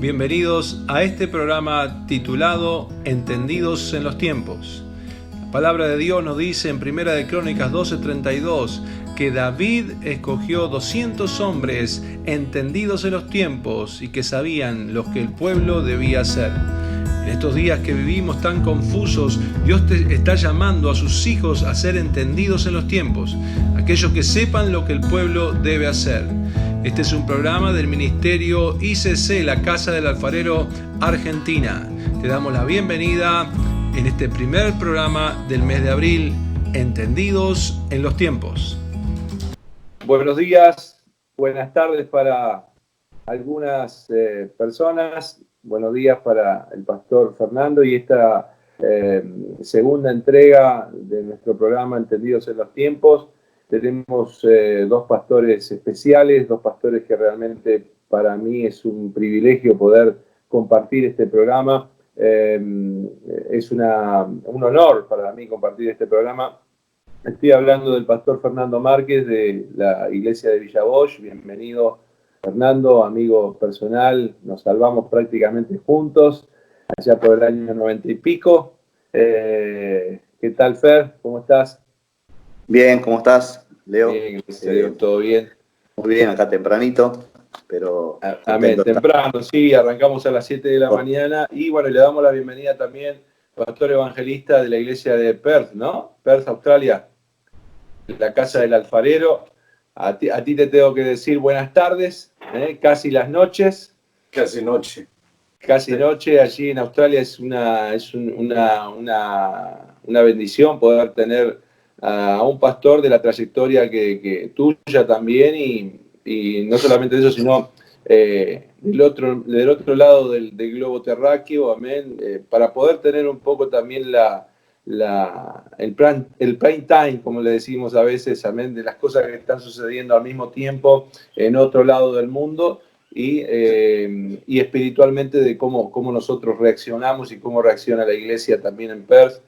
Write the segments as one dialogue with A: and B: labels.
A: Bienvenidos a este programa titulado Entendidos en los tiempos. La palabra de Dios nos dice en Primera de Crónicas 12:32 que David escogió 200 hombres entendidos en los tiempos y que sabían lo que el pueblo debía hacer. En estos días que vivimos tan confusos, Dios te está llamando a sus hijos a ser entendidos en los tiempos, aquellos que sepan lo que el pueblo debe hacer. Este es un programa del Ministerio ICC, la Casa del Alfarero Argentina. Te damos la bienvenida en este primer programa del mes de abril, Entendidos en los Tiempos. Buenos días, buenas tardes para algunas personas, buenos días para el pastor Fernando y esta segunda entrega de nuestro programa Entendidos en los Tiempos. Tenemos dos pastores especiales, dos pastores que realmente para mí es un privilegio poder compartir este programa. Es un honor para mí compartir este programa. Estoy hablando del pastor Fernando Márquez de la iglesia de Villa Bosch. Bienvenido, Fernando, amigo personal. Nos salvamos prácticamente juntos allá por el año 90 y pico. ¿Qué tal, Fer? ¿Cómo estás?
B: Bien, ¿cómo estás, Leo?
A: Bien, gracias a Dios, todo bien.
B: Muy bien, acá tempranito, pero...
A: Amén, temprano, sí, arrancamos a las 7 de la mañana y bueno, le damos la bienvenida también al pastor evangelista de la iglesia de Perth, ¿no? Perth, Australia, la Casa del Alfarero. A ti te tengo que decir buenas tardes, casi las noches.
C: Casi noche.
A: Casi noche, allí en Australia es una bendición poder tener a un pastor de la trayectoria que tuya también y no solamente eso, sino del otro lado del globo terráqueo, amén, para poder tener un poco también el prime time, como le decimos a veces, amén, de las cosas que están sucediendo al mismo tiempo en otro lado del mundo y espiritualmente de cómo nosotros reaccionamos y cómo reacciona la iglesia también en Perth.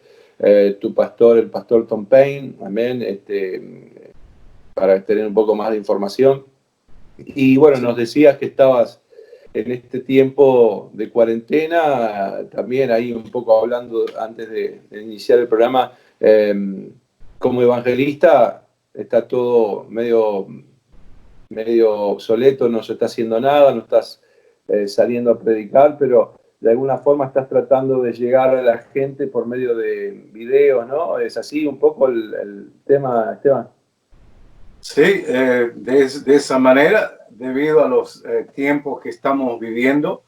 A: Tu pastor, el pastor Tom Payne, amén, para tener un poco más de información. Y bueno, nos decías que estabas en este tiempo de cuarentena, también ahí un poco hablando antes de iniciar el programa, como evangelista está todo medio obsoleto, no se está haciendo nada, no estás saliendo a predicar, pero de alguna forma estás tratando de llegar a la gente por medio de videos, ¿no? ¿Es así un poco el tema, Esteban?
C: Sí, de esa manera, debido a los tiempos que estamos viviendo,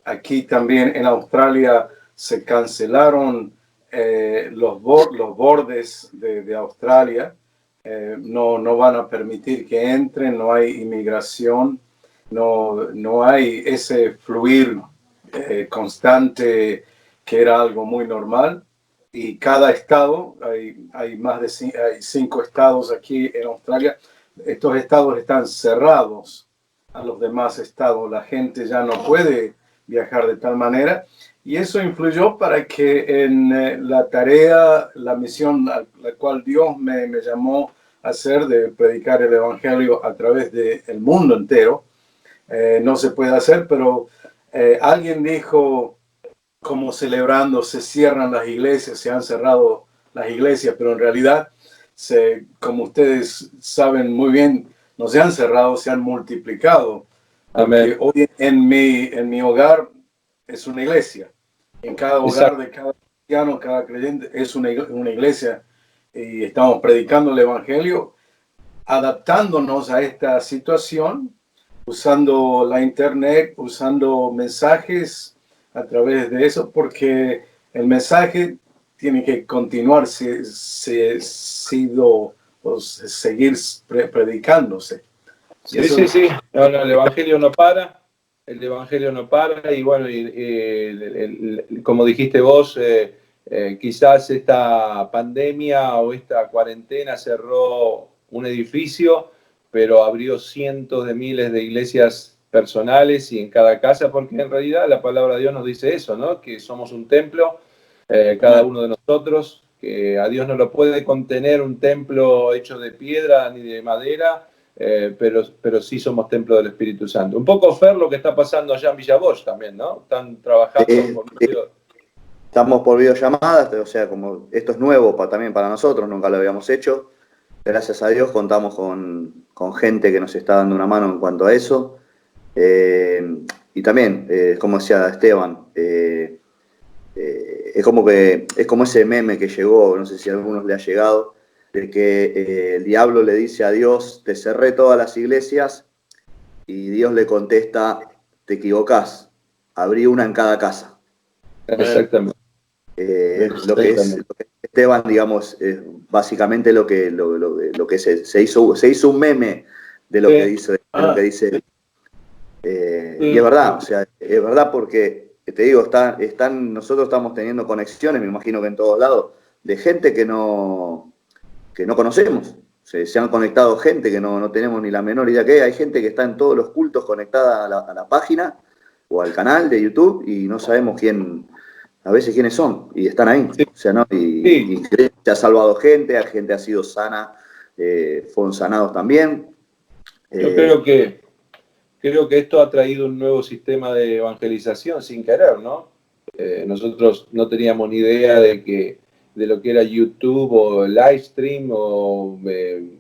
C: aquí también en Australia se cancelaron los bordes de Australia. No van a permitir que entren, no hay inmigración, no hay ese fluir constante que era algo muy normal. Y cada estado, hay más de 5 estados aquí en Australia, estos estados están cerrados a los demás estados. La gente ya no puede viajar de tal manera. Y eso influyó para que en la tarea, la misión a la cual Dios me llamó a hacer de predicar el evangelio a través del mundo entero, no se puede hacer, pero alguien dijo, como celebrando, se cierran las iglesias, se han cerrado las iglesias, pero en realidad, como ustedes saben muy bien, no se han cerrado, se han multiplicado. Porque hoy en mi hogar es una iglesia. En cada hogar de cada cristiano, cada creyente es una iglesia. Y estamos predicando el evangelio, adaptándonos a esta situación, usando la internet, usando mensajes a través de eso, porque el mensaje tiene que continuar, seguir predicándose.
A: Sí. No, el evangelio no para. El evangelio no para y bueno, como dijiste vos, quizás esta pandemia o esta cuarentena cerró un edificio, pero abrió cientos de miles de iglesias personales y en cada casa, porque en realidad la palabra de Dios nos dice eso, ¿no? Que somos un templo, cada uno de nosotros, que a Dios no lo puede contener un templo hecho de piedra ni de madera, pero sí somos templo del Espíritu Santo. Un poco, Fer, lo que está pasando allá en Villa Bosch también, ¿no? Están trabajando por medio...
B: Estamos por videollamadas, o sea, como esto es nuevo también para nosotros, nunca lo habíamos hecho. Gracias a Dios contamos con gente que nos está dando una mano en cuanto a eso. Y también, como decía Esteban, es como ese meme que llegó, no sé si a algunos le ha llegado, de que el diablo le dice a Dios: te cerré todas las iglesias, y Dios le contesta: te equivocás, abrí una en cada casa.
A: Exactamente.
B: Lo que es Esteban, digamos, básicamente lo que se hizo un meme de lo que dice, y es verdad, o sea, es verdad, porque te digo, nosotros estamos teniendo conexiones, me imagino que en todos lados, de gente que no conocemos. Se han conectado gente que no tenemos ni la menor idea que hay gente que está en todos los cultos conectada a la página o al canal de YouTube, y no sabemos a veces quiénes son, y están ahí.
A: Sí.
B: O sea, ¿no? Y se ha salvado gente ha sido sana, fueron sanados también.
A: Yo creo que esto ha traído un nuevo sistema de evangelización sin querer, ¿no? Nosotros no teníamos ni idea de lo que era YouTube o Livestream, o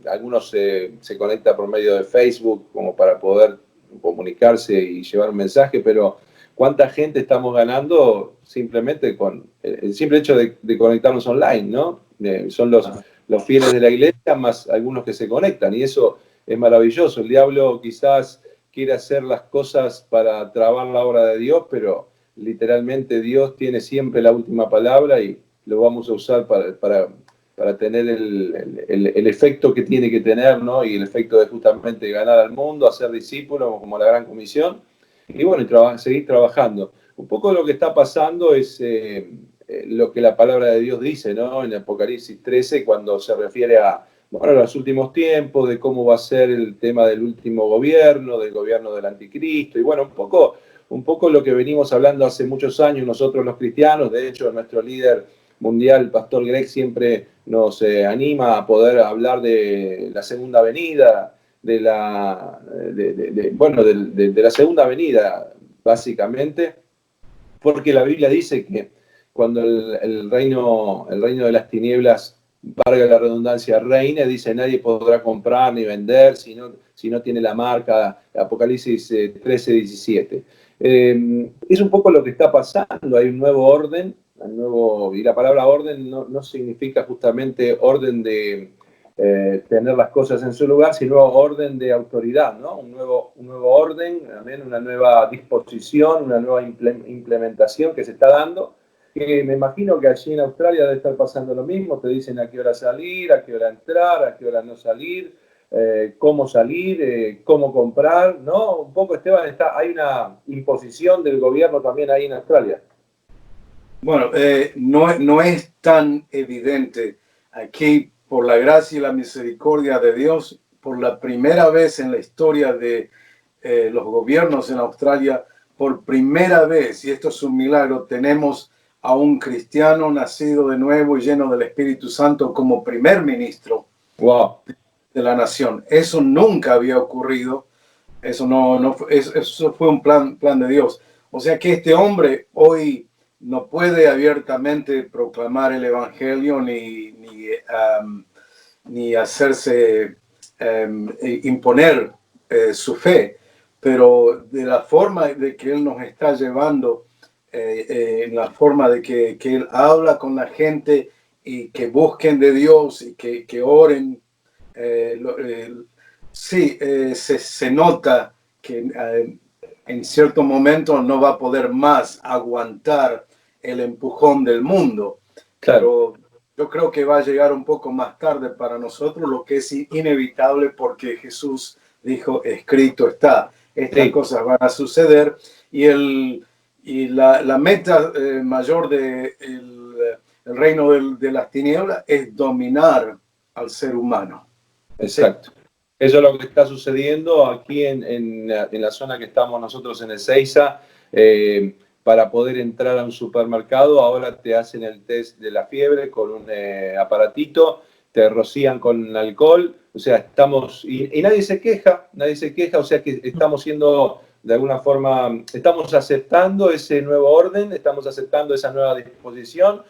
A: algunos se conectan por medio de Facebook como para poder comunicarse y llevar un mensaje, pero ¿cuánta gente estamos ganando simplemente con el simple hecho de conectarnos online, ¿no? Son los fieles de la iglesia más algunos que se conectan, y eso es maravilloso. El diablo quizás quiere hacer las cosas para trabar la obra de Dios, pero literalmente Dios tiene siempre la última palabra, y lo vamos a usar para tener el efecto que tiene que tener, ¿no? Y el efecto de justamente ganar al mundo, hacer discípulos, como la Gran Comisión, y bueno, seguir trabajando. Un poco lo que está pasando es lo que la palabra de Dios dice, ¿no? En Apocalipsis 13, cuando se refiere a los últimos tiempos, de cómo va a ser el tema del último gobierno, del gobierno del anticristo, y bueno, un poco lo que venimos hablando hace muchos años nosotros los cristianos. De hecho, nuestro líder mundial, el pastor Greg, siempre nos anima a poder hablar de la segunda venida, de la segunda venida, básicamente, porque la Biblia dice que cuando el reino de las tinieblas, valga la redundancia, reine, dice: nadie podrá comprar ni vender si no tiene la marca, Apocalipsis 13, 17. Es un poco lo que está pasando. Hay un nuevo orden, y la palabra orden no significa justamente orden de tener las cosas en su lugar, sino orden de autoridad, ¿no? Un nuevo orden, una nueva disposición, una nueva implementación que se está dando, que me imagino que allí en Australia debe estar pasando lo mismo. Te dicen a qué hora salir, a qué hora entrar, a qué hora no salir, cómo salir, cómo comprar, ¿no? Un poco, Esteban, hay una imposición del gobierno también ahí en Australia.
C: Bueno, no es tan evidente. Aquí, por la gracia y la misericordia de Dios, por la primera vez en la historia de los gobiernos en Australia, por primera vez, y esto es un milagro, tenemos a un cristiano nacido de nuevo y lleno del Espíritu Santo como primer ministro de la nación. Eso nunca había ocurrido. Eso eso fue un plan de Dios. O sea que este hombre hoy no puede abiertamente proclamar el evangelio ni hacerse imponer su fe, pero de la forma de que él nos está llevando, en la forma de que él habla con la gente y que busquen de Dios y que oren, se nota que en cierto momento no va a poder más aguantar el empujón del mundo. Claro. Pero yo creo que va a llegar un poco más tarde para nosotros, lo que es inevitable, porque Jesús dijo: escrito está. Estas cosas van a suceder, y la meta mayor del el reino de las tinieblas es dominar al ser humano.
A: Exacto. Sí. Eso es lo que está sucediendo aquí en la zona que estamos nosotros, en Ezeiza. Para poder entrar a un supermercado, ahora te hacen el test de la fiebre con un aparatito, te rocían con alcohol, O sea, y nadie se queja, o sea que estamos siendo, de alguna forma, estamos aceptando ese nuevo orden, estamos aceptando esa nueva disposición,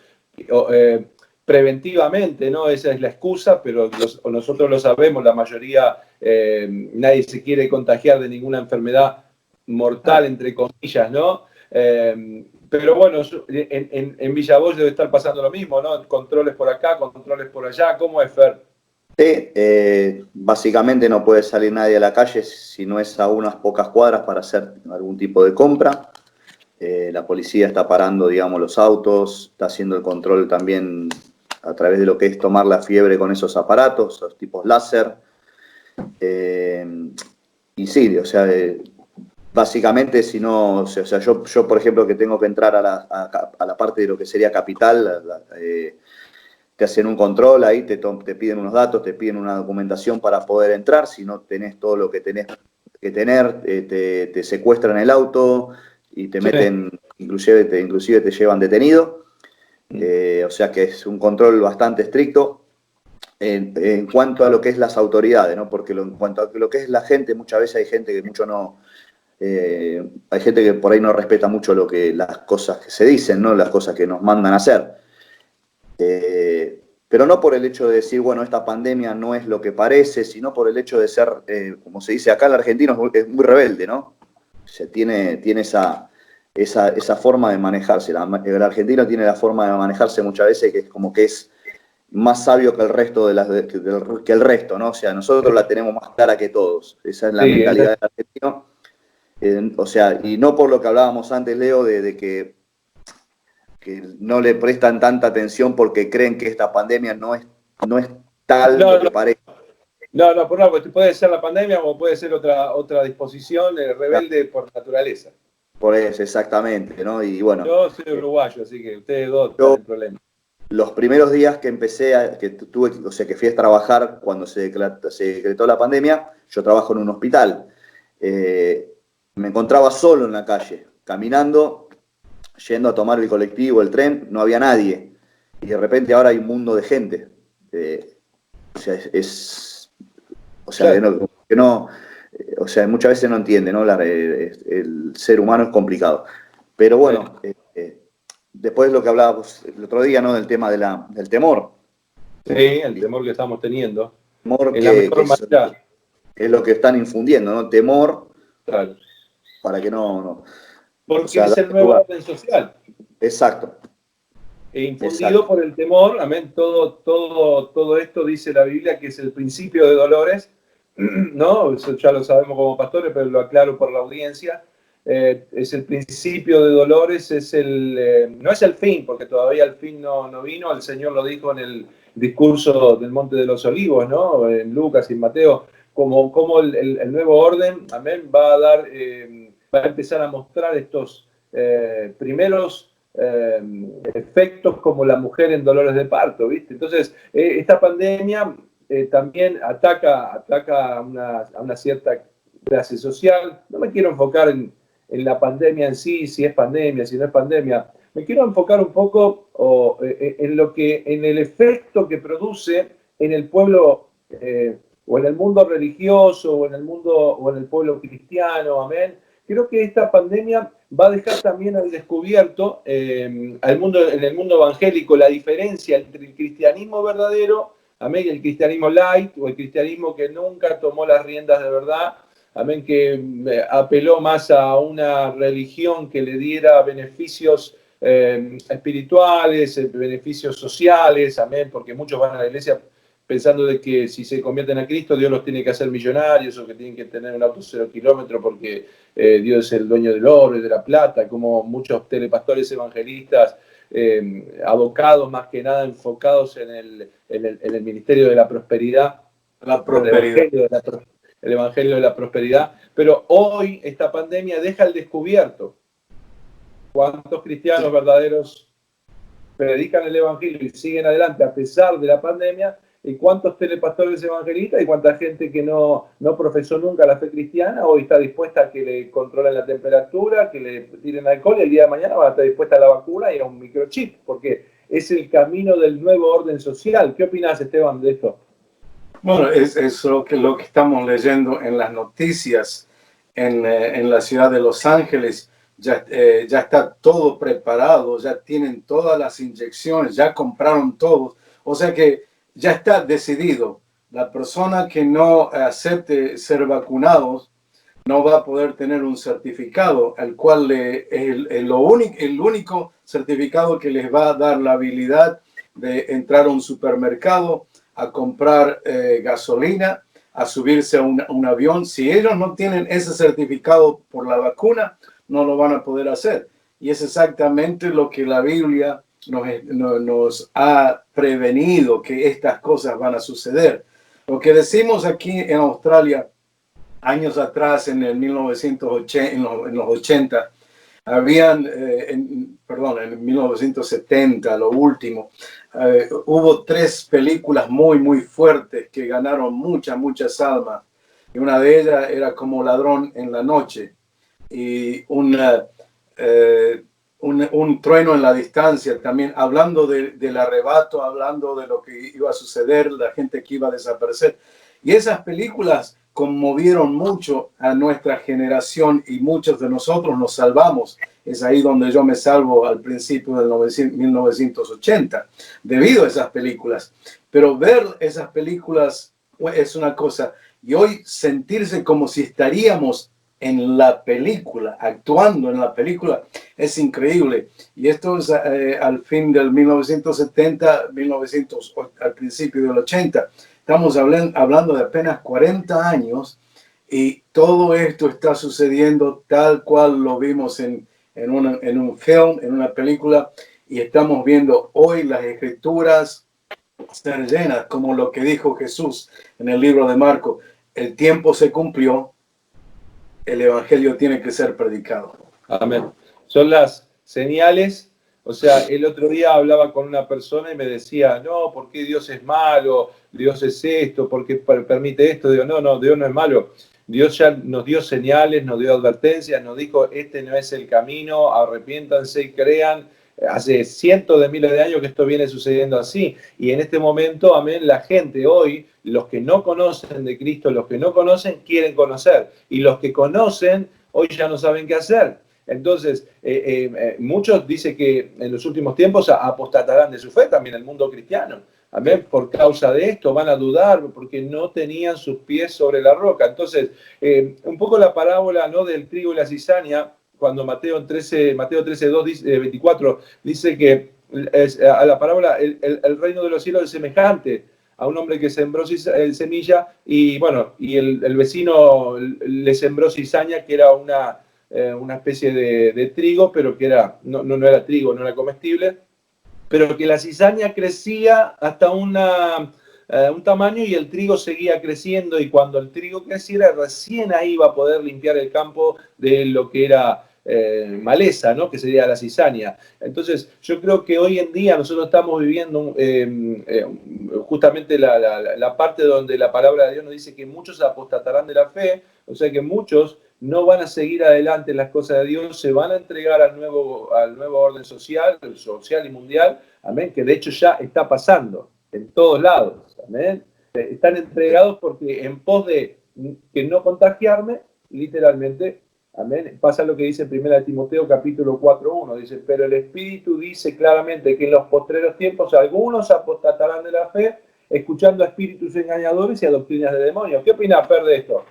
A: preventivamente, ¿no? Esa es la excusa, pero nosotros lo sabemos, la mayoría, nadie se quiere contagiar de ninguna enfermedad mortal, entre comillas, ¿no? Pero bueno, en Villa Bosch debe estar pasando lo mismo, ¿no? Controles por acá, controles por allá. ¿Cómo es, Fer?
B: Sí, básicamente no puede salir nadie a la calle si no es a unas pocas cuadras para hacer algún tipo de compra. La policía está parando, digamos, los autos, está haciendo el control también a través de lo que es tomar la fiebre con esos aparatos, los tipos láser. Y sí, o sea, básicamente, si no, o sea, yo, por ejemplo, que tengo que entrar a la parte de lo que sería capital, te hacen un control ahí, te piden unos datos, te piden una documentación para poder entrar. Si no tenés todo lo que tenés que tener, te secuestran el auto y te meten, inclusive te llevan detenido. O sea que es un control bastante estricto en cuanto a lo que es las autoridades, ¿no? Porque en cuanto a lo que es la gente, muchas veces hay gente que mucho no... hay gente que por ahí no respeta mucho las cosas que se dicen, ¿no? Las cosas que nos mandan a hacer. Pero no por el hecho de decir, bueno, esta pandemia no es lo que parece, sino por el hecho de ser, como se dice acá, el argentino es muy rebelde, ¿no? O sea, tiene esa forma de manejarse. El argentino tiene la forma de manejarse muchas veces que es como que es más sabio que el resto que el resto, ¿no? O sea, nosotros la tenemos más clara que todos. Esa es la mentalidad del argentino. O sea, y no por lo que hablábamos antes, Leo, de que no le prestan tanta atención porque creen que esta pandemia no es tal lo que parece.
A: No, por algo, puede ser la pandemia o puede ser otra disposición rebelde por naturaleza.
B: Por eso, exactamente, ¿no? Y bueno.
A: Yo soy uruguayo, así que ustedes dos están en problema.
B: Los primeros días que o sea, que fui a trabajar cuando se decretó la pandemia, yo trabajo en un hospital. Me encontraba solo en la calle, caminando, yendo a tomar el colectivo, el tren, no había nadie. Y de repente ahora hay un mundo de gente. O sea, muchas veces no entiende, ¿no? El ser humano es complicado. Pero bueno, después lo que hablábamos el otro día, ¿no? Del tema del temor.
A: Sí, el temor que estamos teniendo.
B: Temor es lo que están infundiendo, ¿no? Temor, claro, para que no.
A: Porque o sea, es el nuevo orden social.
B: Exacto.
A: E infundido por el temor, amén. Todo esto dice la Biblia que es el principio de dolores, ¿no? Eso ya lo sabemos como pastores, pero lo aclaro por la audiencia. Es el principio de dolores, no es el fin, porque todavía el fin no vino. El Señor lo dijo en el discurso del Monte de los Olivos, ¿no? En Lucas y en Mateo, como el nuevo orden, amén, va a empezar a mostrar estos primeros efectos como la mujer en dolores de parto, ¿viste? Entonces, esta pandemia también ataca a una cierta clase social. No me quiero enfocar en la pandemia en sí, si es pandemia, si no es pandemia. Me quiero enfocar un poco en el efecto que produce en el pueblo o en el mundo religioso o en el pueblo cristiano, amén. Creo que esta pandemia va a dejar también al descubierto en el mundo evangélico la diferencia entre el cristianismo verdadero, amén, y el cristianismo light o el cristianismo que nunca tomó las riendas de verdad, amén, que apeló más a una religión que le diera beneficios espirituales, beneficios sociales, amén, porque muchos van a la iglesia pensando de que si se convierten a Cristo, Dios los tiene que hacer millonarios o que tienen que tener un auto 0 kilómetros porque Dios es el dueño del oro y de la plata, como muchos telepastores evangelistas abocados más que nada enfocados en el ministerio de la prosperidad, el evangelio de la prosperidad. Pero hoy esta pandemia deja al descubierto cuántos cristianos verdaderos predican el evangelio y siguen adelante a pesar de la pandemia, y cuántos telepastores evangelistas y cuánta gente que no profesó nunca la fe cristiana hoy está dispuesta a que le controlen la temperatura, que le tiren alcohol, y el día de mañana va a estar dispuesta a la vacuna y a un microchip, porque es el camino del nuevo orden social. ¿Qué opinas, Esteban, de esto?
C: Bueno, es lo que estamos leyendo en las noticias en la ciudad de Los Ángeles. Ya está todo preparado, ya tienen todas las inyecciones, ya compraron todo. O sea que ya está decidido. La persona que no acepte ser vacunados no va a poder tener un certificado, el cual el único certificado que les va a dar la habilidad de entrar a un supermercado, a comprar gasolina, a subirse a un avión. Si ellos no tienen ese certificado por la vacuna, no lo van a poder hacer. Y es exactamente lo que la Biblia nos ha prevenido, que estas cosas van a suceder. Lo que decimos aquí en Australia, años atrás, en el 1980, en los 80, en 1970, lo último, hubo 3 películas muy, muy fuertes que ganaron muchas almas. Y una de ellas era Como ladrón en la noche. Y un trueno en la distancia, también hablando del arrebato, hablando de lo que iba a suceder, la gente que iba a desaparecer. Y esas películas conmovieron mucho a nuestra generación y muchos de nosotros nos salvamos. Es ahí donde yo me salvo al principio del 1980, debido a esas películas. Pero ver esas películas es una cosa, y hoy sentirse como si estaríamos en la película, actuando en la película, es increíble. Y esto es al fin del 1970, al principio del 80. Estamos hablando de apenas 40 años y todo esto está sucediendo tal cual lo vimos en un film, en una película, y estamos viendo hoy las escrituras ser llenas, como lo que dijo Jesús en el libro de Marcos. El tiempo se cumplió, el evangelio tiene que ser predicado.
A: Amén. Son las señales. O sea, el otro día hablaba con una persona y me decía, no, ¿por qué Dios es malo? Dios es esto, ¿por qué permite esto? Digo, no, Dios no es malo. Dios ya nos dio señales, nos dio advertencias, nos dijo, este no es el camino, arrepiéntanse y crean. Hace cientos de miles de años que esto viene sucediendo así. Y en este momento, amén, la gente hoy, los que no conocen de Cristo, los que no conocen, quieren conocer. Y los que conocen, hoy ya no saben qué hacer. Entonces, muchos dicen que en los últimos tiempos apostatarán de su fe, también el mundo cristiano. Amén. Por causa de esto van a dudar porque no tenían sus pies sobre la roca. Entonces, un poco la parábola, ¿no?, del trigo y la cizaña, cuando Mateo 13, 2, 24, dice que a la parábola el reino de los cielos es semejante a un hombre que sembró semilla y bueno, y el vecino le sembró cizaña, que era una especie de trigo, pero que no era trigo, no era comestible, pero que la cizaña crecía hasta un tamaño y el trigo seguía creciendo, y cuando el trigo creciera, recién ahí iba a poder limpiar el campo de lo que era maleza, ¿no?, que sería la cizaña. Entonces, yo creo que hoy en día nosotros estamos viviendo justamente la parte donde la palabra de Dios nos dice que muchos apostatarán de la fe, o sea que muchos no van a seguir adelante en las cosas de Dios, se van a entregar al nuevo orden social y mundial, amén, que de hecho ya está pasando en todos lados, amén. Están entregados porque en pos de que no contagiarme, literalmente, amén, pasa lo que dice en 1 Timoteo capítulo 4:1, dice, pero el Espíritu dice claramente que en los postreros tiempos algunos apostatarán de la fe, escuchando a espíritus engañadores y a doctrinas de demonios. ¿Qué opinas, Fer, de esto?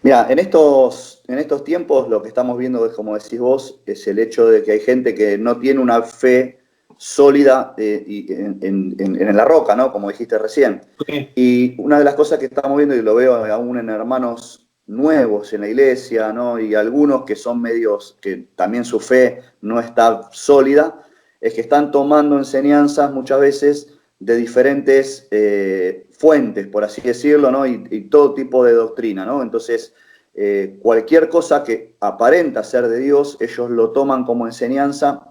B: Mira, en estos tiempos lo que estamos viendo, como decís vos, es el hecho de que hay gente que no tiene una fe sólida en la roca, ¿no?, como dijiste recién.
A: Sí.
B: Y una de las cosas que estamos viendo, y lo veo aún en hermanos nuevos en la iglesia, ¿no?, y algunos que son medios, que también su fe no está sólida, es que están tomando enseñanzas muchas veces de diferentes fuentes, por así decirlo, ¿no?, y todo tipo de doctrina, ¿no? Entonces, cualquier cosa que aparenta ser de Dios, ellos lo toman como enseñanza,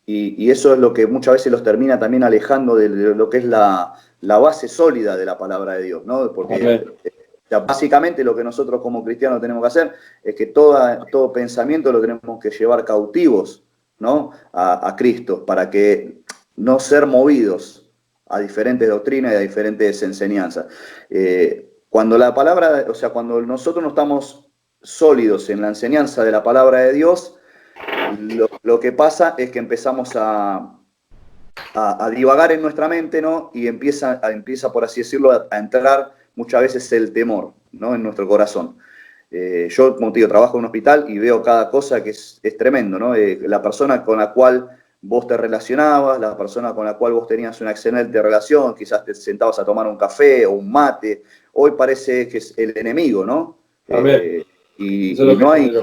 B: y eso es lo que muchas veces los termina también alejando de lo que es la base sólida de la palabra de Dios, ¿no? Porque básicamente lo que nosotros como cristianos tenemos que hacer es que todo pensamiento lo tenemos que llevar cautivos, ¿no?, a Cristo, para que no ser movidos a diferentes doctrinas y a diferentes enseñanzas. Cuando la palabra, o sea, cuando nosotros no estamos sólidos en la enseñanza de la palabra de Dios, lo que pasa es que empezamos a divagar en nuestra mente, ¿no? Y empieza, por así decirlo, a entrar muchas veces el temor, ¿no? En nuestro corazón. Yo, como te digo, trabajo en un hospital y veo cada cosa que es tremendo, ¿no? La persona con la cual vos te relacionabas, la persona con la cual vos tenías una excelente relación, quizás te sentabas a tomar un café o un mate, hoy parece que es el enemigo, ¿no? Y no hay,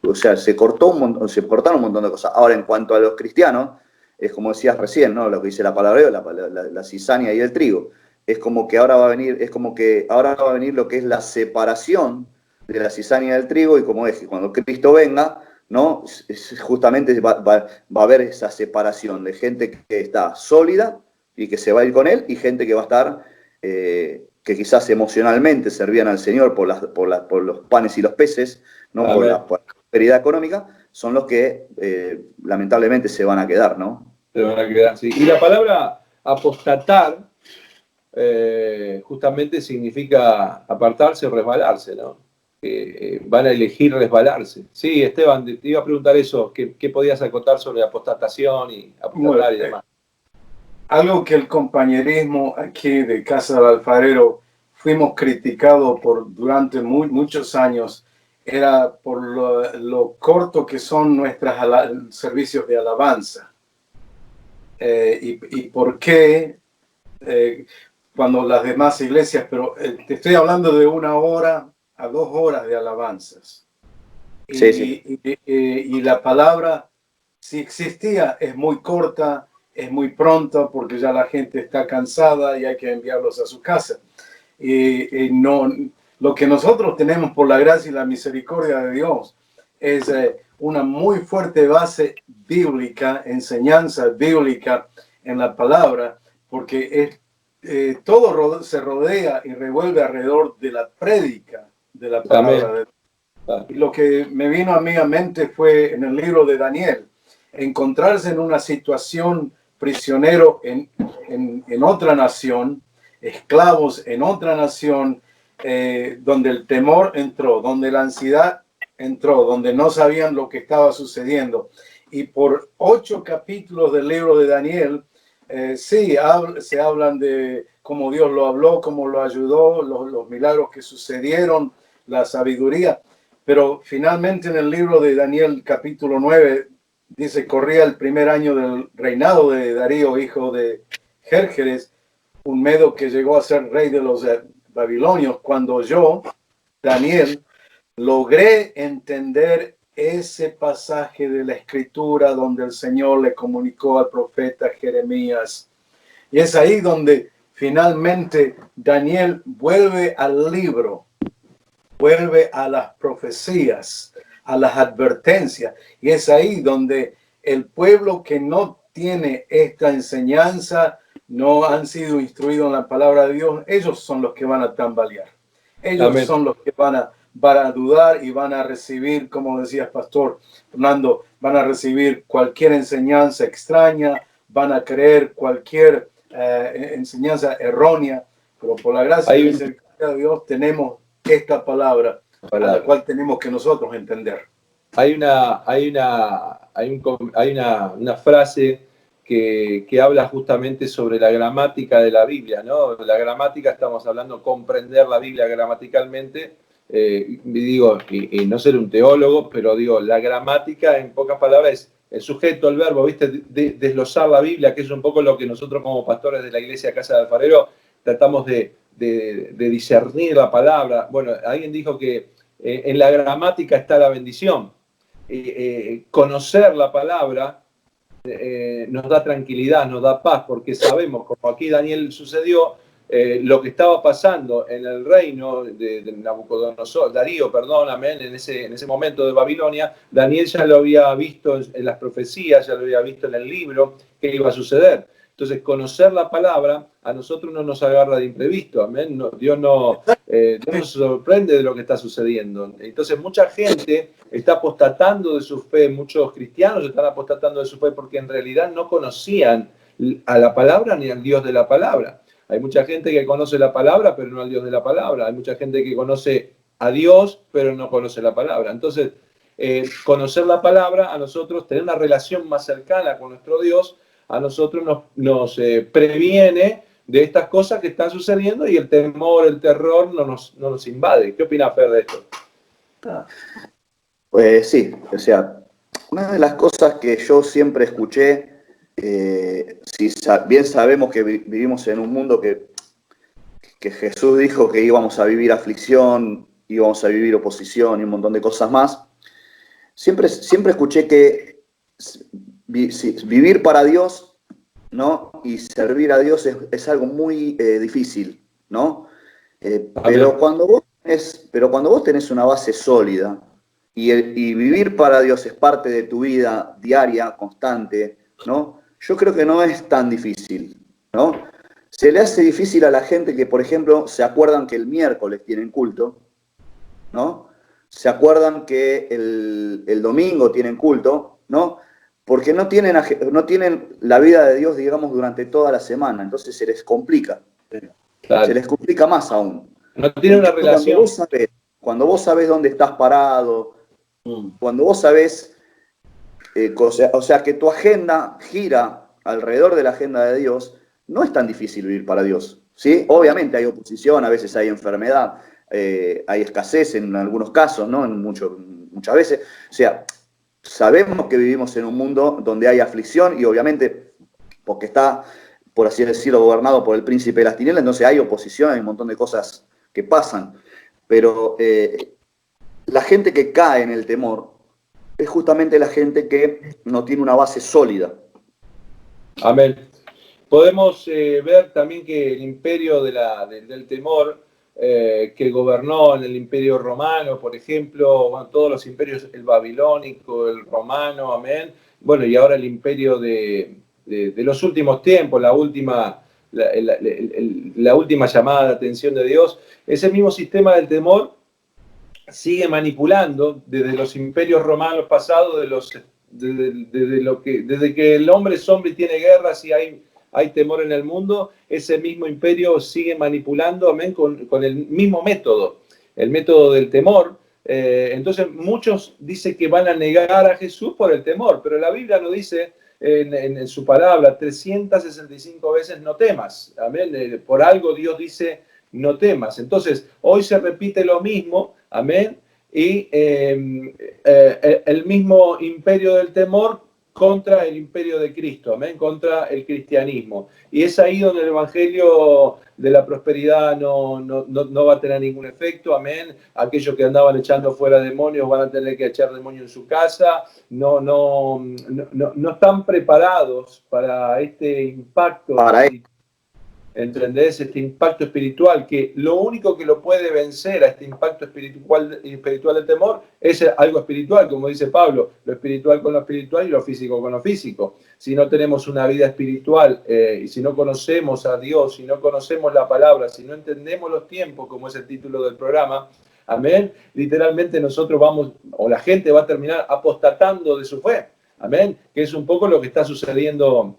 B: o sea, se cortaron un montón de cosas. Ahora, en cuanto a los cristianos, es como decías recién, ¿no? Lo que dice la palabra de Dios, la cizaña y el trigo. Es como que ahora va a venir lo que es la separación de la cizaña y del trigo, y como es que cuando Cristo venga, ¿no? Justamente va a haber esa separación de gente que está sólida y que se va a ir con él, y gente que va a estar, que quizás emocionalmente servían al Señor por los panes y los peces, ¿no? Por la prosperidad económica, son los que lamentablemente se van a quedar, ¿no?
A: Se van a quedar, sí. Y la palabra apostatar justamente significa apartarse o resbalarse, ¿no? Van a elegir resbalarse. Sí, Esteban, te iba a preguntar eso, ¿qué podías acotar sobre apostatación y apostatar y demás?
C: Algo que el compañerismo aquí de Casa del Alfarero fuimos criticados durante muchos años, era por lo corto que son nuestros servicios de alabanza. Y por qué cuando las demás iglesias, pero te estoy hablando de 1 hora a 2 horas de alabanzas. Y la palabra, si existía, es muy corta, es muy pronta, porque ya la gente está cansada y hay que enviarlos a su casa. No, lo que nosotros tenemos por la gracia y la misericordia de Dios es una muy fuerte base bíblica, enseñanza bíblica en la palabra, porque todo se rodea y revuelve alrededor de la prédica de la palabra de Dios. Y lo que me vino a mí a mente fue en el libro de Daniel, encontrarse en una situación prisionero en otra nación, esclavos en otra nación, donde el temor entró, donde la ansiedad entró, donde no sabían lo que estaba sucediendo. Y por 8 capítulos del libro de Daniel, se hablan de cómo Dios lo habló, cómo lo ayudó, los milagros que sucedieron, la sabiduría. Pero finalmente en el libro de Daniel capítulo 9 dice: corría el primer año del reinado de Darío, hijo de Jérgeres, un medo que llegó a ser rey de los babilonios, cuando yo, Daniel, logré entender ese pasaje de la escritura donde el Señor le comunicó al profeta Jeremías. Y es ahí donde finalmente Daniel vuelve al libro, vuelve a las profecías, a las advertencias. Y es ahí donde el pueblo que no tiene esta enseñanza, no han sido instruidos en la palabra de Dios, ellos son los que van a tambalear. Ellos son los que van a dudar y van a recibir, como decías, Pastor Fernando, van a recibir cualquier enseñanza extraña, van a creer cualquier enseñanza errónea, pero por la gracia y misericordia de Dios tenemos esta palabra, a la cual tenemos que nosotros entender.
A: Hay una frase que habla justamente sobre la gramática de la Biblia, ¿no? La gramática, estamos hablando comprender la Biblia gramaticalmente, y no ser un teólogo, pero digo, la gramática en pocas palabras es el sujeto, el verbo, ¿viste? Desglosar la Biblia, que es un poco lo que nosotros como pastores de la iglesia Casa de Alfarero tratamos de discernir la palabra. Bueno, alguien dijo que en la gramática está la bendición. Conocer la palabra nos da tranquilidad, nos da paz, porque sabemos, como aquí Daniel sucedió, lo que estaba pasando en el reino de Nabucodonosor, Darío, amén, en ese momento de Babilonia. Daniel ya lo había visto en las profecías, ya lo había visto en el libro, qué iba a suceder. Entonces, conocer la palabra a nosotros no nos agarra de imprevisto, amén. Dios no nos sorprende de lo que está sucediendo. Entonces, mucha gente está apostatando de su fe, muchos cristianos están apostatando de su fe porque en realidad no conocían a la palabra ni al Dios de la palabra. Hay mucha gente que conoce la palabra, pero no al Dios de la palabra. Hay mucha gente que conoce a Dios, pero no conoce la palabra. Entonces, conocer la palabra a nosotros, tener una relación más cercana con nuestro Dios, a nosotros nos previene de estas cosas que están sucediendo y el temor, el terror no nos invade. ¿Qué opina Fer de esto?
B: Pues sí, o sea, una de las cosas que yo siempre escuché, si bien sabemos que vivimos en un mundo que Jesús dijo que íbamos a vivir aflicción, íbamos a vivir oposición y un montón de cosas más, siempre escuché que vivir para Dios, ¿no? Y servir a Dios es algo muy difícil, ¿no? Pero cuando vos tenés una base sólida y vivir para Dios es parte de tu vida diaria, constante, ¿no? Yo creo que no es tan difícil, ¿no? Se le hace difícil a la gente que, por ejemplo, se acuerdan que el miércoles tienen culto, ¿no? Se acuerdan que el domingo tienen culto, ¿no? Porque no tienen la vida de Dios, digamos, durante toda la semana. Entonces se les complica. Claro. Se les complica más aún.
A: No tiene una relación.
B: Cuando vos sabés dónde estás parado, cuando vos sabés, o sea, que tu agenda gira alrededor de la agenda de Dios, no es tan difícil vivir para Dios, ¿sí? Obviamente hay oposición, a veces hay enfermedad, hay escasez en algunos casos, ¿no? Muchas veces. O sea, sabemos que vivimos en un mundo donde hay aflicción y obviamente porque está, por así decirlo, gobernado por el príncipe de las tinieblas, entonces hay oposición, hay un montón de cosas que pasan. Pero la gente que cae en el temor es justamente la gente que no tiene una base sólida.
A: Amén. Podemos ver también que el imperio del temor que gobernó en el imperio romano, por ejemplo, bueno, todos los imperios, el babilónico, el romano, amén, bueno, y ahora el imperio de los últimos tiempos, la última llamada de atención de Dios, ese mismo sistema del temor sigue manipulando desde los imperios romanos pasados, desde que el hombre es hombre y tiene guerras y hay temor en el mundo, ese mismo imperio sigue manipulando, amén, con el mismo método, el método del temor. Entonces muchos dicen que van a negar a Jesús por el temor, pero la Biblia lo dice en su palabra 365 veces no temas, amén. Por algo Dios dice no temas. Entonces hoy se repite lo mismo, amén, y el mismo imperio del temor contra el imperio de Cristo, amén, contra el cristianismo. Y es ahí donde el evangelio de la prosperidad no va a tener ningún efecto, amén. Aquellos que andaban echando fuera demonios van a tener que echar demonios en su casa, no están preparados para este impacto. ¿Entendés? Este impacto espiritual, que lo único que lo puede vencer a este impacto espiritual del temor es algo espiritual, como dice Pablo, lo espiritual con lo espiritual y lo físico con lo físico. Si no tenemos una vida espiritual y si no conocemos a Dios, si no conocemos la palabra, si no entendemos los tiempos, como es el título del programa, amén, literalmente nosotros vamos, o la gente va a terminar apostatando de su fe, amén, que es un poco lo que está sucediendo.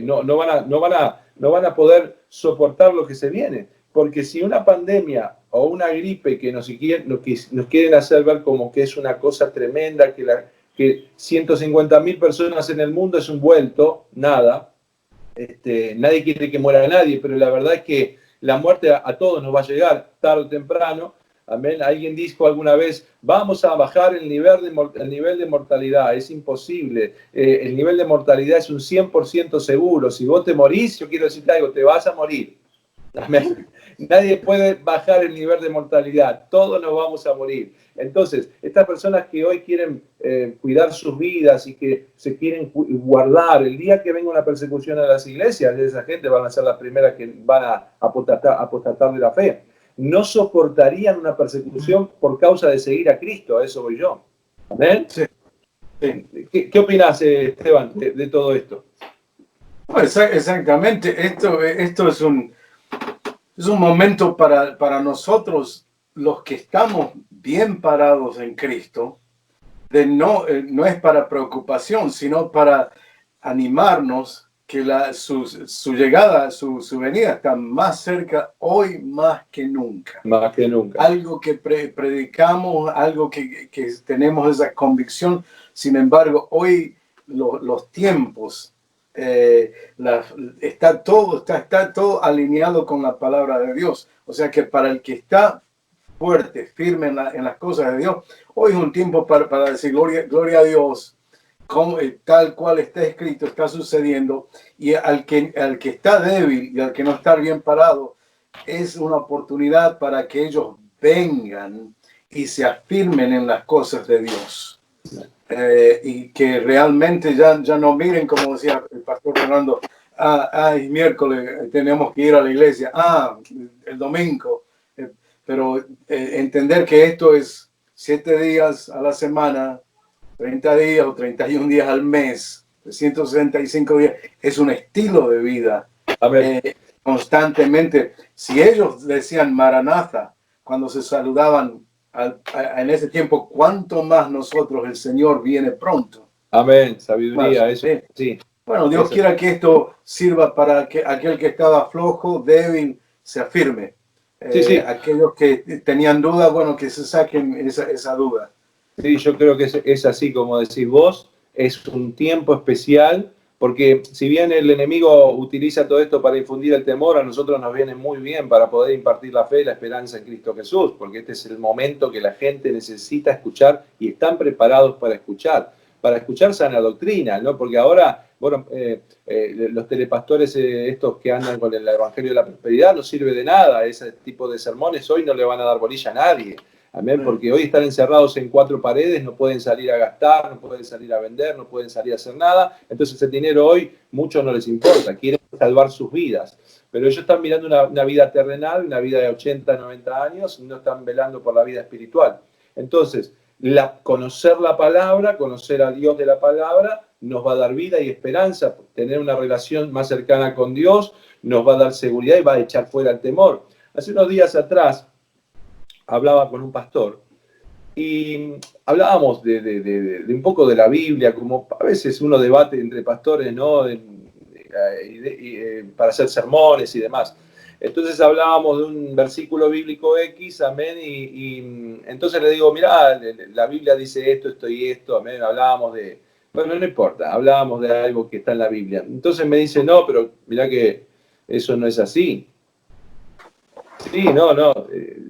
A: No van a poder soportar lo que se viene, porque si una pandemia o una gripe que nos quieren hacer ver como que es una cosa tremenda, que 150.000 personas en el mundo es un vuelto, nada, nadie quiere que muera nadie, pero la verdad es que la muerte a todos nos va a llegar tarde o temprano. Amén. Alguien dijo alguna vez, vamos a bajar el nivel de mortalidad. Es imposible. El nivel de mortalidad es un 100% seguro. Si vos te morís, yo quiero decirte algo, te vas a morir. Amén. Nadie puede bajar el nivel de mortalidad. Todos nos vamos a morir. Entonces, estas personas que hoy quieren cuidar sus vidas y que se quieren guardar, el día que venga una persecución a las iglesias, esa gente van a ser las primeras que van a apostatar de la fe. No soportarían una persecución por causa de seguir a Cristo, a eso voy yo. ¿Amén? Sí. Sí. ¿Qué opinás, Esteban, de todo esto?
C: Pues exactamente, esto es un momento para nosotros, los que estamos bien parados en Cristo, no es para preocupación, sino para animarnos su llegada, su venida está más cerca hoy más que nunca.
A: Más que nunca.
C: Algo que predicamos, algo que tenemos esa convicción. Sin embargo, hoy los tiempos, está todo alineado con la palabra de Dios. O sea que para el que está fuerte, firme en las cosas de Dios, hoy es un tiempo para decir gloria a Dios. Como, tal cual está escrito, está sucediendo, y al que está débil y al que no está bien parado, es una oportunidad para que ellos vengan y se afirmen en las cosas de Dios. Y que realmente ya no miren, como decía el pastor Fernando, es miércoles, tenemos que ir a la iglesia, el domingo, pero entender que esto es 7 días a la semana, 30 días o 31 días al mes, 365 días, es un estilo de vida constantemente. Si ellos decían Maranatha cuando se saludaban en ese tiempo, ¿cuánto más nosotros, el Señor viene pronto?
A: Amén, sabiduría,
C: Más,
A: eso, sí.
C: Bueno, Dios
A: eso.
C: quiera que esto sirva para que aquel que estaba flojo, débil, se afirme.
A: Sí.
C: Aquellos que tenían dudas, bueno, que se saquen esa duda.
A: Sí, yo creo que es así como decís vos, es un tiempo especial, porque si bien el enemigo utiliza todo esto para infundir el temor, a nosotros nos viene muy bien para poder impartir la fe y la esperanza en Cristo Jesús, porque este es el momento que la gente necesita escuchar y están preparados para escuchar sana doctrina, ¿no? Porque ahora, bueno, los telepastores estos que andan con el Evangelio de la Prosperidad no sirve de nada, ese tipo de sermones hoy no le van a dar bolilla a nadie. Amén, porque hoy están encerrados en 4 paredes, no pueden salir a gastar, no pueden salir a vender, no pueden salir a hacer nada. Entonces el dinero hoy, muchos no les importa, quieren salvar sus vidas. Pero ellos están mirando una vida terrenal, una vida de 80, 90 años, y no están velando por la vida espiritual. Entonces, conocer la palabra, conocer a Dios de la palabra, nos va a dar vida y esperanza. Tener una relación más cercana con Dios nos va a dar seguridad y va a echar fuera el temor. Hace unos días atrás, hablaba con un pastor y hablábamos de un poco de la Biblia, como a veces uno debate entre pastores, ¿no? Para hacer sermones y demás. Entonces hablábamos de un versículo bíblico X, amén, y entonces le digo, mirá, la Biblia dice esto y esto, amén, hablábamos de, bueno, no importa, hablábamos de algo que está en la Biblia. Entonces me dice, no, pero mirá que eso no es así. Sí, no,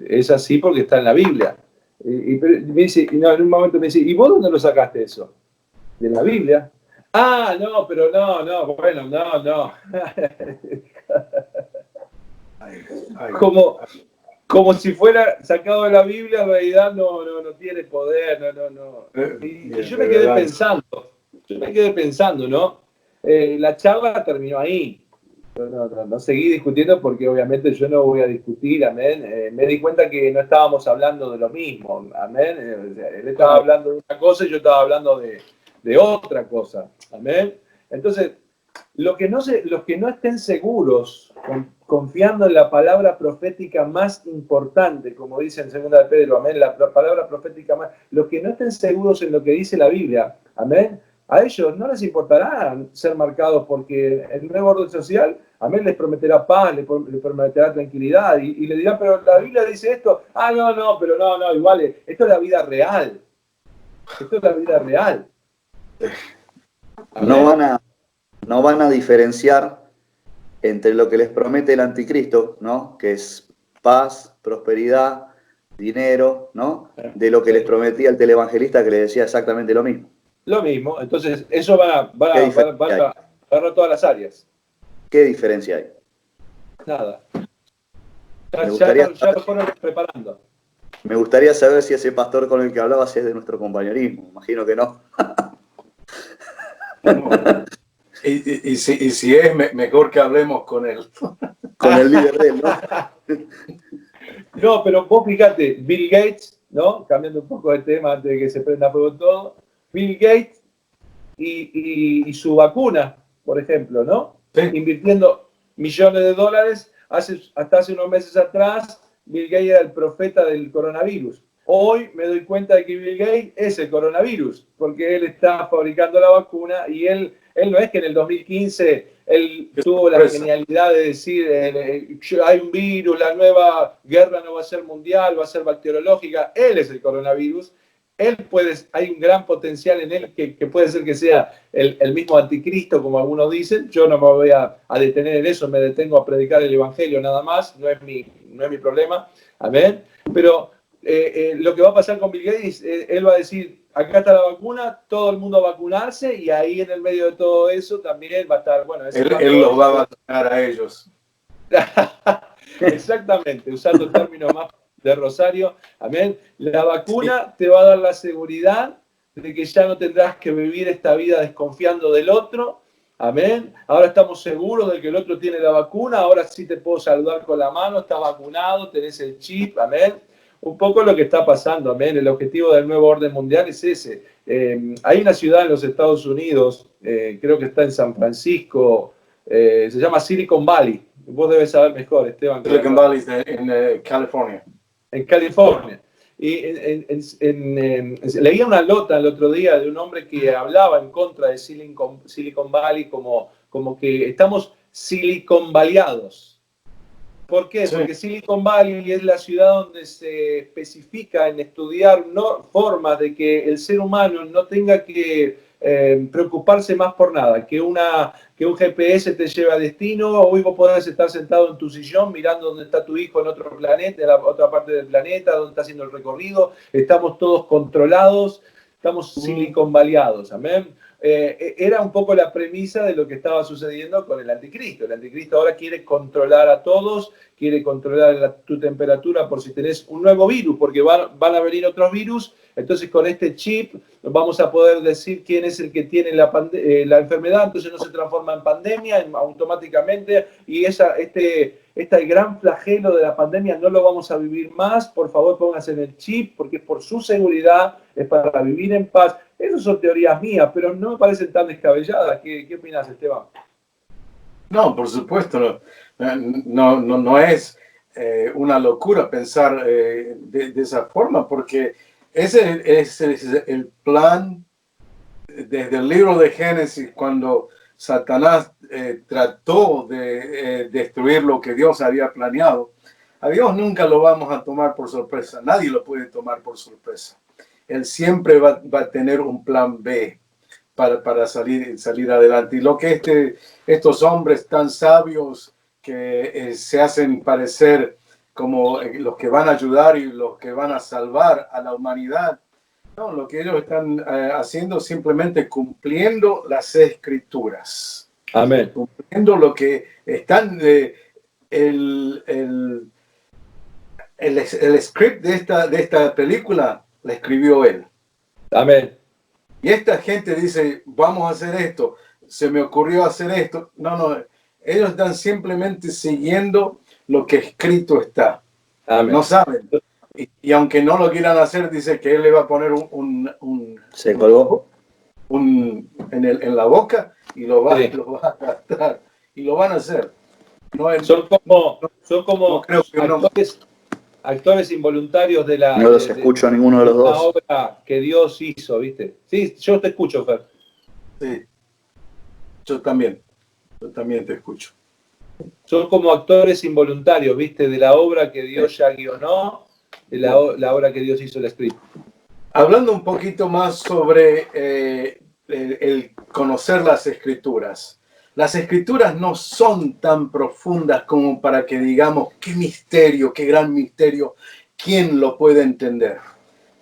A: es así porque está en la Biblia. Y me dice, en un momento me dice, ¿y vos dónde lo sacaste eso? De la Biblia. No, pero bueno, no. Como si fuera sacado de la Biblia, en realidad no tiene poder, no. Y yo me quedé pensando, ¿no? La charla terminó ahí. No seguí discutiendo porque obviamente yo no voy a discutir, amén. Me di cuenta que no estábamos hablando de lo mismo, amén. Él estaba hablando de una cosa y yo estaba hablando de otra cosa, amén. Entonces, los que no estén seguros, confiando en la palabra profética más importante, como dice en 2 de Pedro, amén, la palabra profética más, los que no estén seguros en lo que dice la Biblia, amén, a ellos no les importará ser marcados porque el nuevo orden social, amén, les prometerá paz, les prometerá tranquilidad y le dirán, pero la Biblia dice esto, no, igual, esto es la vida real. Esto es la vida real.
B: No van a diferenciar entre lo que les promete el anticristo, ¿no? Que es paz, prosperidad, dinero, ¿no? De lo que les prometía el televangelista que le decía exactamente lo mismo.
A: Lo mismo, entonces eso van a agarrar todas las áreas.
B: ¿Qué diferencia hay?
A: Nada.
B: Ya
A: lo fueron preparando.
B: Me gustaría saber si ese pastor con el que hablabas es de nuestro compañerismo. Imagino que no.
C: Y si es, mejor que hablemos con él.
B: Con el líder de él, ¿no?
A: No, pero vos fíjate, Bill Gates, ¿no? Cambiando un poco de tema antes de que se prenda fuego todo. Bill Gates y su vacuna, por ejemplo, ¿no?
C: Sí.
A: Invirtiendo millones de dólares. Hasta hace unos meses atrás, Bill Gates era el profeta del coronavirus. Hoy me doy cuenta de que Bill Gates es el coronavirus, porque él está fabricando la vacuna y él no es que en el 2015 él tuvo la genialidad de decir, hay un virus, la nueva guerra no va a ser mundial, va a ser bacteriológica. Él es el coronavirus. Hay un gran potencial en él que puede ser que sea el mismo anticristo, como algunos dicen. Yo no me voy a detener en eso, me detengo a predicar el evangelio nada más, no es mi problema. Amén. Pero lo que va a pasar con Bill Gates, él va a decir, acá está la vacuna, todo el mundo a vacunarse, y ahí en el medio de todo eso también va a estar, bueno...
C: Él los va a vacunar a ellos.
A: Exactamente, usando términos más de Rosario, amén. La vacuna te va a dar la seguridad de que ya no tendrás que vivir esta vida desconfiando del otro, amén. Ahora estamos seguros de que el otro tiene la vacuna, ahora sí te puedo saludar con la mano, estás vacunado, tenés el chip, amén. Un poco lo que está pasando, amén. El objetivo del nuevo orden mundial es ese. Hay una ciudad en los Estados Unidos, creo que está en San Francisco, se llama Silicon Valley. Vos debes saber mejor, Esteban.
C: Silicon Valley en California.
A: En California. Y leía una nota el otro día de un hombre que hablaba en contra de Silicon Valley como que estamos Silicon Valleyados. ¿Por qué? Sí. Porque Silicon Valley es la ciudad donde se especifica en estudiar formas de que el ser humano no tenga que preocuparse más por nada, que un GPS te lleve a destino. Hoy vos podés estar sentado en tu sillón mirando dónde está tu hijo en otro planeta, en la otra parte del planeta, dónde está haciendo el recorrido. Estamos todos controlados, estamos Silicon Valleyados, amén. Era un poco la premisa de lo que estaba sucediendo con el anticristo. El anticristo ahora quiere controlar a todos, quiere controlar tu temperatura por si tenés un nuevo virus, porque van a venir otros virus. Entonces con este chip vamos a poder decir quién es el que tiene la enfermedad, entonces no se transforma en pandemia automáticamente, y este gran flagelo de la pandemia no lo vamos a vivir más. Por favor, pónganse en el chip, porque es por su seguridad, es para vivir en paz. Esas son teorías mías, pero no me parecen tan descabelladas. ¿Qué opinas, Esteban?
C: No, por supuesto, no es una locura pensar de esa forma, porque ese es el plan desde el libro de Génesis, cuando Satanás trató de destruir lo que Dios había planeado. A Dios nunca lo vamos a tomar por sorpresa, nadie lo puede tomar por sorpresa. Él siempre va a tener un plan B para salir adelante. Y lo que estos hombres tan sabios que se hacen parecer como los que van a ayudar y los que van a salvar a la humanidad, no, lo que ellos están haciendo es simplemente cumpliendo las escrituras.
A: Amén.
C: Cumpliendo lo que están, el script de esta película la escribió él.
A: Amén.
C: Y esta gente dice, vamos a hacer esto, se me ocurrió hacer esto. No, ellos están simplemente siguiendo lo que escrito está.
A: Amén.
C: No saben. Y aunque no lo quieran hacer, dice que él le va a poner
B: se colgó
C: en la boca y lo va a gastar. Y lo van a hacer.
A: Son como actores involuntarios de la...
B: No los escucho a ninguno de los dos.
A: La obra que Dios hizo, ¿viste? Sí, yo te escucho, Fer.
C: Sí, yo también te escucho.
A: Son como actores involuntarios, ¿viste? De la obra que Dios ya guionó, de la obra que Dios hizo el escrito.
C: Hablando un poquito más sobre el conocer las escrituras. Las escrituras no son tan profundas como para que digamos, qué misterio, qué gran misterio, ¿quién lo puede entender?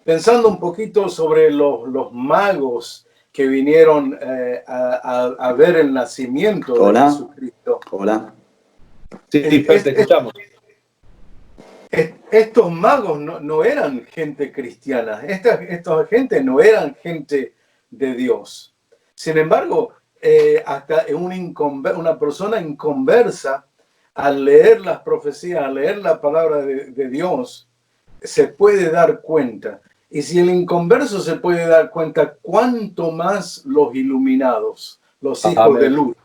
C: Pensando un poquito sobre los magos que vinieron a ver el nacimiento de Jesucristo.
B: Hola.
A: Sí, te escuchamos.
C: Estos magos no eran gente cristiana, esta gente no eran gente de Dios. Sin embargo, hasta una persona inconversa, al leer las profecías, al leer la palabra de Dios, se puede dar cuenta. Y si el inconverso se puede dar cuenta, ¿cuánto más los iluminados, los hijos de luz,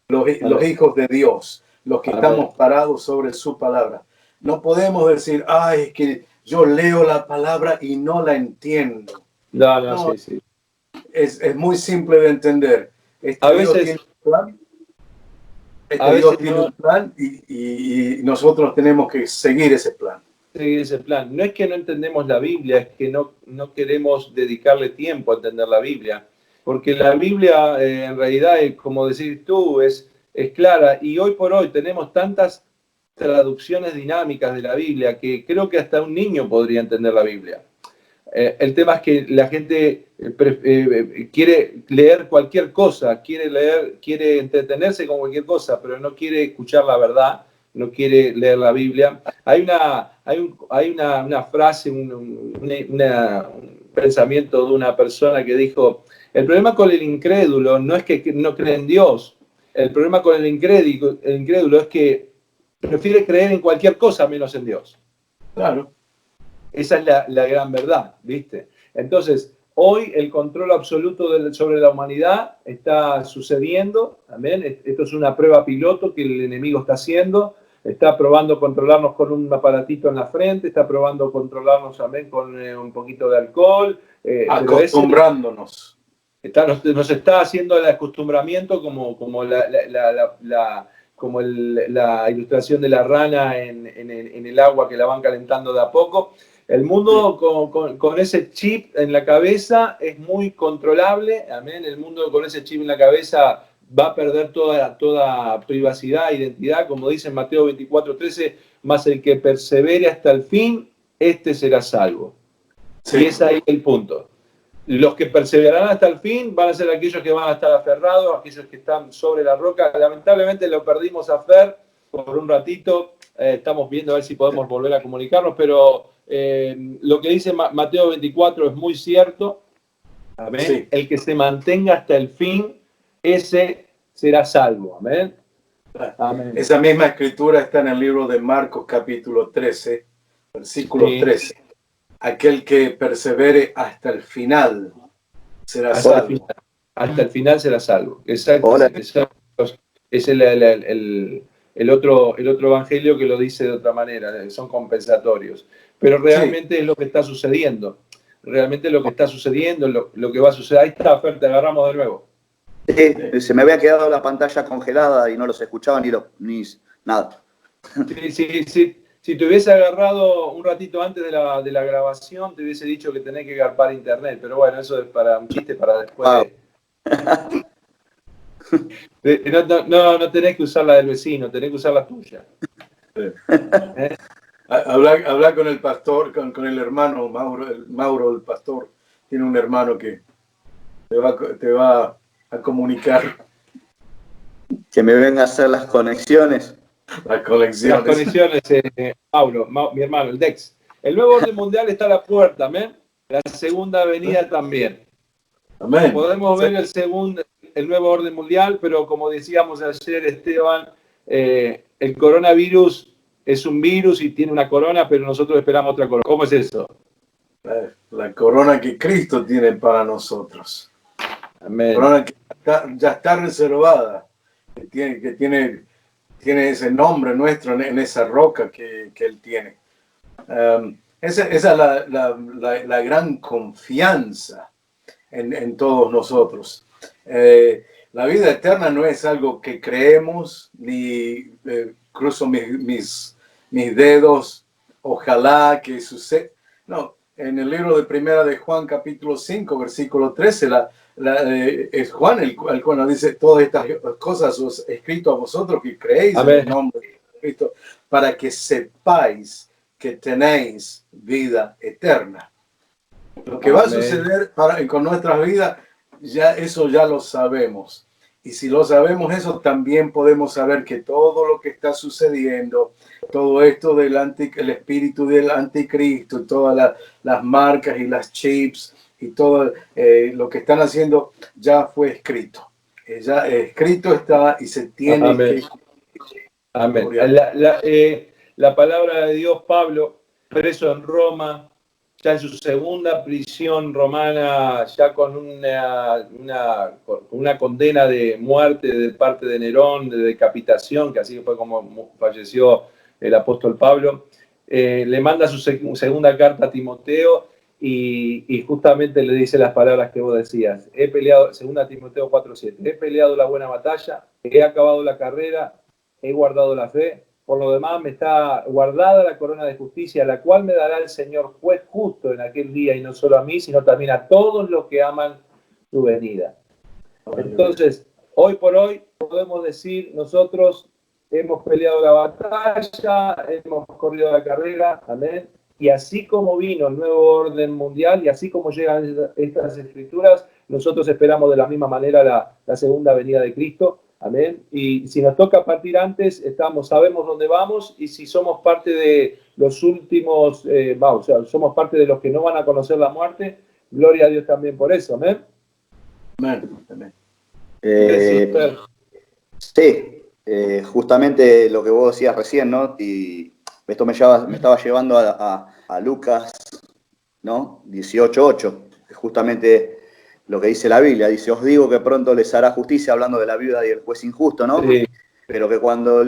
C: los hijos de Dios, los que estamos parados sobre su palabra? No podemos decir, es que yo leo la palabra y no la entiendo.
A: No, sí.
C: Es muy simple de entender.
A: A veces, A
C: Dios
A: veces
C: tiene
A: no
C: un plan y nosotros tenemos que seguir ese plan.
A: seguir ese plan. No es que no entendemos la Biblia, es que no queremos dedicarle tiempo a entender la Biblia. Porque la Biblia, en realidad, como decís tú, es clara. Y hoy por hoy tenemos tantas traducciones dinámicas de la Biblia que creo que hasta un niño podría entender la Biblia. El tema es que la gente quiere leer cualquier cosa, quiere entretenerse con cualquier cosa, pero no quiere escuchar la verdad, no quiere leer la Biblia. Hay una frase, un pensamiento de una persona que dijo: el problema con el incrédulo no es que no cree en Dios, el problema con el incrédulo es que prefiere creer en cualquier cosa menos en Dios.
C: Claro.
A: Esa es la gran verdad, ¿viste? Entonces, hoy el control absoluto sobre la humanidad está sucediendo, ¿amén? Esto es una prueba piloto que el enemigo está haciendo, está probando controlarnos con un aparatito en la frente, está probando controlarnos, ¿amén?, con un poquito de alcohol.
C: Acostumbrándonos.
A: Nos está haciendo el acostumbramiento como la ilustración de la rana en el agua que la van calentando de a poco. El mundo con ese chip en la cabeza es muy controlable, amén. El mundo con ese chip en la cabeza va a perder toda privacidad, identidad, como dice en Mateo 24:13, más el que persevere hasta el fin, este será salvo. Sí. Y es ahí el punto. Los que perseverarán hasta el fin van a ser aquellos que van a estar aferrados, aquellos que están sobre la roca. Lamentablemente lo perdimos a Fer por un ratito. Estamos viendo a ver si podemos volver a comunicarnos, pero lo que dice Mateo 24 es muy cierto. Amén. Sí. El que se mantenga hasta el fin, ese será salvo. Amén.
C: Amén. Esa misma escritura está en el libro de Marcos capítulo 13, versículo 13. Aquel que persevere hasta el final será salvo.
A: Hasta el final será salvo. Exacto. Es el otro evangelio que lo dice de otra manera, son compensatorios. Pero realmente es lo que está sucediendo. Realmente lo que está sucediendo, lo que va a suceder. Ahí está, Fer, te agarramos de nuevo.
B: Sí, se me había quedado la pantalla congelada y no los escuchaba ni nada.
A: Sí. Si te hubiese agarrado un ratito antes de la grabación, te hubiese dicho que tenés que garpar internet. Pero bueno, eso es para un chiste para después. No tenés que usar la del vecino, tenés que usar la tuya.
C: Habla con el pastor, con el hermano Mauro, el pastor. Tiene un hermano que te va a comunicar.
B: Que me venga a hacer las conexiones.
C: Las conexiones,
A: Mauro, mi hermano, el Dex. El nuevo orden mundial está a la puerta, amén. La segunda venida también.
C: Amén.
A: Podemos ver el nuevo orden mundial, pero como decíamos ayer, Esteban, el coronavirus es un virus y tiene una corona, pero nosotros esperamos otra corona. ¿Cómo es eso?
C: La corona que Cristo tiene para nosotros.
A: Amén.
C: La corona que ya está reservada, que tiene ese nombre nuestro en esa roca que Él tiene. Esa es la gran confianza en todos nosotros. La vida eterna no es algo que creemos, ni cruzo mis dedos, ojalá que suceda. No, en el libro de Primera de Juan, capítulo 5, versículo 13, es Juan el cual nos dice: todas estas cosas os he escrito a vosotros que creéis en el nombre de Cristo, para que sepáis que tenéis vida eterna. Lo que va a suceder con nuestras vidas, eso ya lo sabemos. Y si lo sabemos eso, también podemos saber que todo lo que está sucediendo, todo esto el espíritu del anticristo, todas las marcas y las chips y todo lo que están haciendo ya fue escrito. Ya escrito está y se tiene que...
A: Amén. La palabra de Dios, Pablo, preso en Roma, ya en su segunda prisión romana, ya con una condena de muerte de parte de Nerón, de decapitación, que así fue como falleció el apóstol Pablo, le manda su segunda carta a Timoteo y justamente le dice las palabras que vos decías. He peleado, 2 Timoteo 4:7, he peleado la buena batalla, he acabado la carrera, he guardado la fe. Por lo demás me está guardada la corona de justicia, la cual me dará el Señor juez justo en aquel día, y no solo a mí, sino también a todos los que aman su venida. Entonces, hoy por hoy podemos decir, nosotros hemos peleado la batalla, hemos corrido la carrera, amén. Y así como vino el nuevo orden mundial y así como llegan estas escrituras, nosotros esperamos de la misma manera la segunda venida de Cristo, amén. Y si nos toca partir antes, sabemos dónde vamos, y si somos parte de los últimos, o sea, somos parte de los que no van a conocer la muerte, gloria a Dios también por eso, amén.
C: Amén.
B: Sí, justamente lo que vos decías recién, ¿no? Y esto me estaba llevando a Lucas, ¿no? 18:8, que justamente lo que dice la Biblia. Dice, os digo que pronto les hará justicia, hablando de la viuda y el juez injusto, ¿no?
A: Sí.
B: Pero que cuando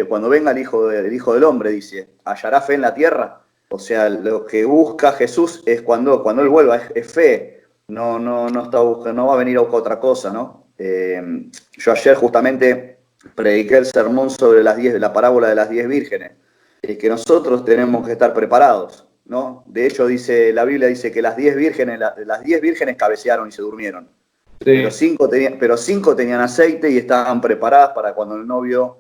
B: cuando venga el hijo del hombre, dice, ¿hallará fe en la tierra? O sea, lo que busca Jesús es cuando Él vuelva, es fe. No está buscando, no va a venir a buscar otra cosa, ¿no? Yo ayer justamente prediqué el sermón sobre la parábola de las 10 vírgenes, que nosotros tenemos que estar preparados, ¿no? De hecho, la Biblia dice que las 10 vírgenes cabecearon y se durmieron. Sí. Pero 5 tenían aceite y estaban preparadas para cuando el novio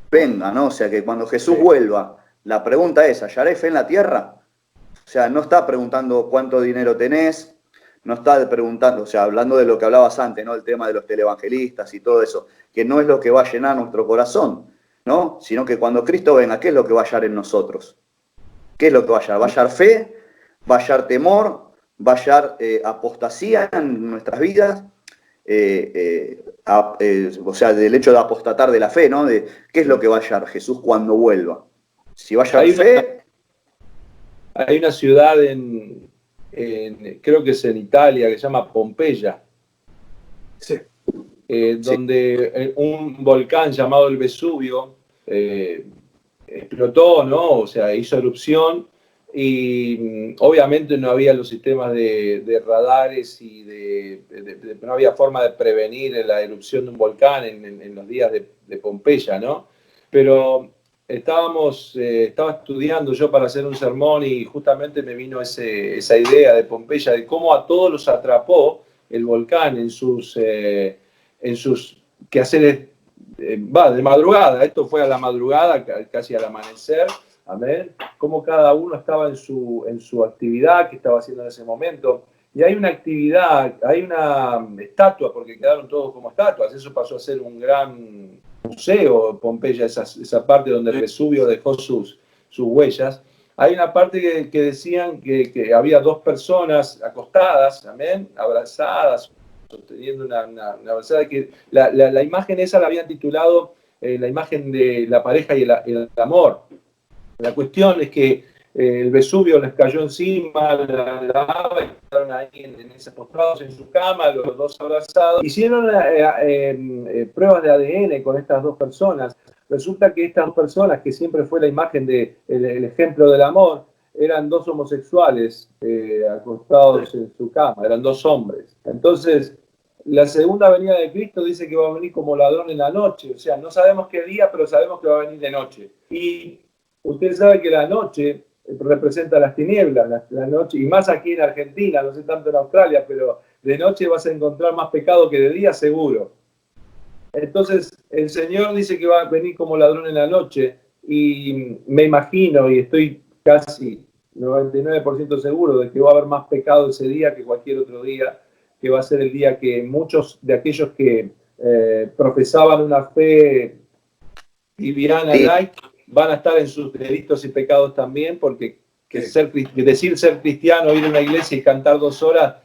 B: venga, ¿no? O sea, que cuando Jesús vuelva, la pregunta es, ¿hallaré fe en la tierra? O sea, no está preguntando cuánto dinero tenés, no está preguntando, o sea, hablando de lo que hablabas antes, ¿no? El tema de los televangelistas y todo eso, que no es lo que va a llenar nuestro corazón, ¿no? Sino que cuando Cristo venga, ¿qué es lo que va a hallar en nosotros? ¿Qué es lo que va a hallar? ¿Va a hallar fe? ¿Va a hallar temor? ¿Va a hallar apostasía en nuestras vidas? O sea, del hecho de apostatar de la fe, ¿no? ¿Qué es lo que va a hallar Jesús cuando vuelva? Si va a hallar fe...
A: Hay una ciudad creo que es en Italia, que se llama Pompeya,
C: sí.
A: Donde un volcán llamado el Vesubio explotó, ¿no? O sea, hizo erupción, y obviamente no había los sistemas de radares y no había forma de prevenir la erupción de un volcán en los días de Pompeya, ¿no? Pero estaba estudiando yo para hacer un sermón, y justamente me vino esa idea de Pompeya, de cómo a todos los atrapó el volcán en sus quehaceres, de madrugada. Esto fue a la madrugada, casi al amanecer, amén, cómo cada uno estaba en su actividad que estaba haciendo en ese momento. Y hay una actividad, hay una estatua, porque quedaron todos como estatuas. Eso pasó a ser un gran museo, Pompeya, esa parte donde el Vesubio dejó sus huellas. Hay una parte que decían que había 2 personas acostadas, amén, abrazadas, sosteniendo una abrazada, que la imagen esa la habían titulado la imagen de la pareja y el amor. La cuestión es que el Vesubio les cayó encima, la lava, y quedaron ahí postrados en su cama, los 2 abrazados. Hicieron pruebas de ADN con estas 2 personas. Resulta que estas 2 personas, que siempre fue la imagen el ejemplo del amor, eran 2 homosexuales acostados en su cama, eran 2 hombres. Entonces, la segunda venida de Cristo dice que va a venir como ladrón en la noche. O sea, no sabemos qué día, pero sabemos que va a venir de noche. Y usted sabe que la noche representa las tinieblas, la noche, y más aquí en Argentina, no sé tanto en Australia, pero de noche vas a encontrar más pecado que de día, seguro. Entonces, el Señor dice que va a venir como ladrón en la noche, y me imagino, y estoy casi 99% seguro de que va a haber más pecado ese día que cualquier otro día, que va a ser el día que muchos de aquellos que profesaban una fe liviana, light, van a estar en sus delitos y pecados también, porque decir ser cristiano, ir a una iglesia y cantar 2 horas,